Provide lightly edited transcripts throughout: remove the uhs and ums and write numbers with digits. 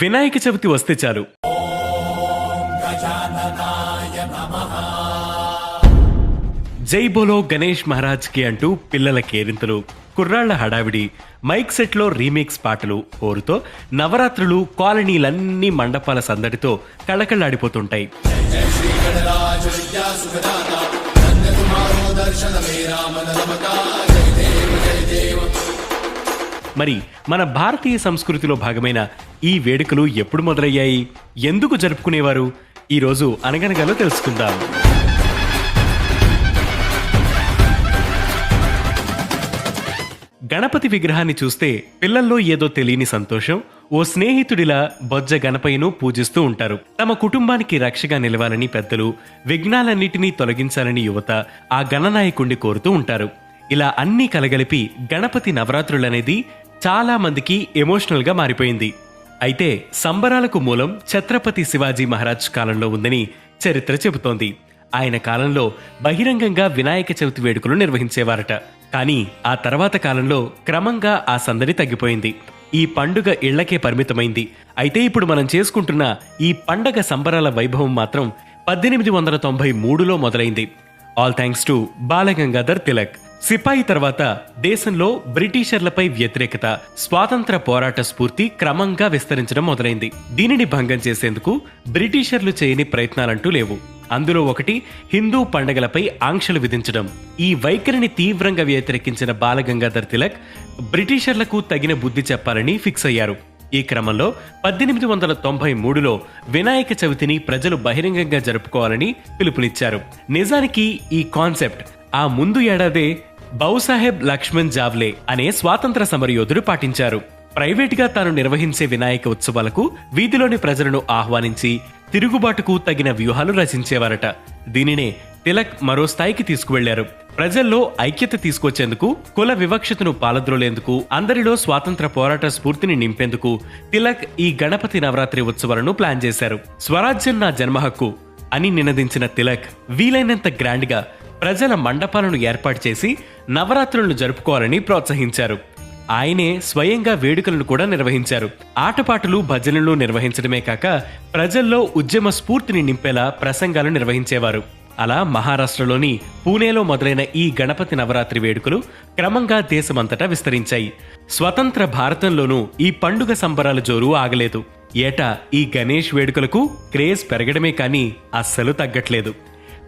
వినాయక చవితి వస్తే చాలు జై బోలో గణేష్ మహారాజ్ కి అంటూ పిల్లల కేరింతలు, కుర్రాళ్ల హడావిడి, మైక్ సెట్ లో రీమిక్స్ పాటలు హోరుతో నవరాత్రులు కాలనీలన్నీ మండపాల సందడితో కళకళలాడిపోతుంటాయి. మరి మన భారతీయ సంస్కృతిలో భాగమైన ఈ వేడుకలు ఎప్పుడు మొదలయ్యాయి, ఎందుకు జరుపుకునేవారు, ఈరోజు అనగనగాలో తెలుసుకుందాం. గణపతి విగ్రహాన్ని చూస్తే పిల్లల్లో ఏదో తెలియని సంతోషం, ఓ స్నేహితుడిలా బొజ్జ గణపయ్యను పూజిస్తూ ఉంటారు. తమ కుటుంబానికి రక్షగా నిలవాలని పెద్దలు, విఘ్నాలన్నిటినీ తొలగించాలని యువత ఆ గణనాయకుణ్ణి కోరుతూ ఉంటారు. ఇలా అన్నీ కలగలిపి గణపతి నవరాత్రులనేది చాలా మందికి ఎమోషనల్ గా మారిపోయింది. అయితే సంబరాలకు మూలం ఛత్రపతి శివాజీ మహారాజ్ కాలంలో ఉందని చరిత్ర చెబుతోంది. ఆయన కాలంలో బహిరంగంగా వినాయక చవితి వేడుకలు నిర్వహించేవారట. కానీ ఆ తర్వాత కాలంలో క్రమంగా ఆ సందడి తగ్గిపోయింది. ఈ పండుగ ఇళ్లకే పరిమితమైంది. అయితే ఇప్పుడు మనం చేసుకుంటున్న ఈ పండగ సంబరాల వైభవం మాత్రం 1893లో మొదలైంది. All thanks to Balgangadhar Tilak. సిపాయి తర్వాత దేశంలో బ్రిటిషర్లపై వ్యతిరేకత, స్వాతంత్ర పోరాట స్ఫూర్తి క్రమంగా విస్తరించడం మొదలైంది. దీనిని భంగం చేసేందుకు బ్రిటిషర్లు చేయని ప్రయత్నాలంటూ లేవు. అందులో ఒకటి హిందూ పండగలపై ఆంక్షలు విధించడం. ఈ వైఖరిని తీవ్రంగా వ్యతిరేకించిన బాలగంగాధర్ తిలక్ బ్రిటిషర్లకు తగిన బుద్ధి చెప్పాలని ఫిక్స్ అయ్యారు. ఈ క్రమంలో 1893లో వినాయక చవితిని ప్రజలు బహిరంగంగా జరుపుకోవాలని పిలుపునిచ్చారు. నిజానికి ఈ కాన్సెప్ట్ ఆ ముందు ఏడాదే బౌసాహెబ్ లక్ష్మణ్ జావ్లే అనే స్వాతంత్ర సమరయోధుడు పాటించారు. ప్రైవేట్గా తాను నిర్వహించే వినాయక ఉత్సవాలకు వీధిలోని ప్రజలను ఆహ్వానించి తిరుగుబాటుకు తగిన వ్యూహాలు రచించేవారట. దీనినే తిలక్ మరో స్థాయికి తీసుకువెళ్లారు. ప్రజల్లో ఐక్యత తీసుకొచ్చేందుకు, కుల వివక్షతను పాలద్రోలేందుకు, అందరిలో స్వాతంత్ర పోరాట స్ఫూర్తిని నింపేందుకు తిలక్ ఈ గణపతి నవరాత్రి ఉత్సవాలను ప్లాన్ చేశారు. స్వరాజ్యం నా జన్మ హక్కు అని నినదించిన తిలక్ వీలైనంత గ్రాండ్ గా ప్రజల మండపాలను ఏర్పాటు చేసి నవరాత్రులను జరుపుకోవాలని ప్రోత్సహించారు. ఆయనే స్వయంగా వేడుకలను కూడా నిర్వహించారు. ఆటపాటలు, భజనలు నిర్వహించడమే కాక ప్రజల్లో ఉద్యమ స్ఫూర్తిని నింపేలా ప్రసంగాలు నిర్వహించేవారు. అలా మహారాష్ట్రలోని పూణేలో మొదలైన ఈ గణపతి నవరాత్రి వేడుకలు క్రమంగా దేశమంతటా విస్తరించాయి. స్వతంత్ర భారతంలోనూ ఈ పండుగ సంబరాల జోరు ఆగలేదు. ఏటా ఈ గణేష్ వేడుకలకు క్రేజ్ పెరగడమే కానీ అస్సలు తగ్గట్లేదు.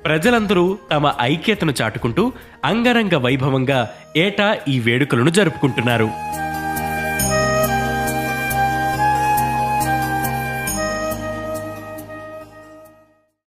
ప్రజలందరూ తమ ఐక్యతను చాటుకుంటూ అంగరంగ వైభవంగా ఏటా ఈ వేడుకలను జరుపుకుంటున్నారు.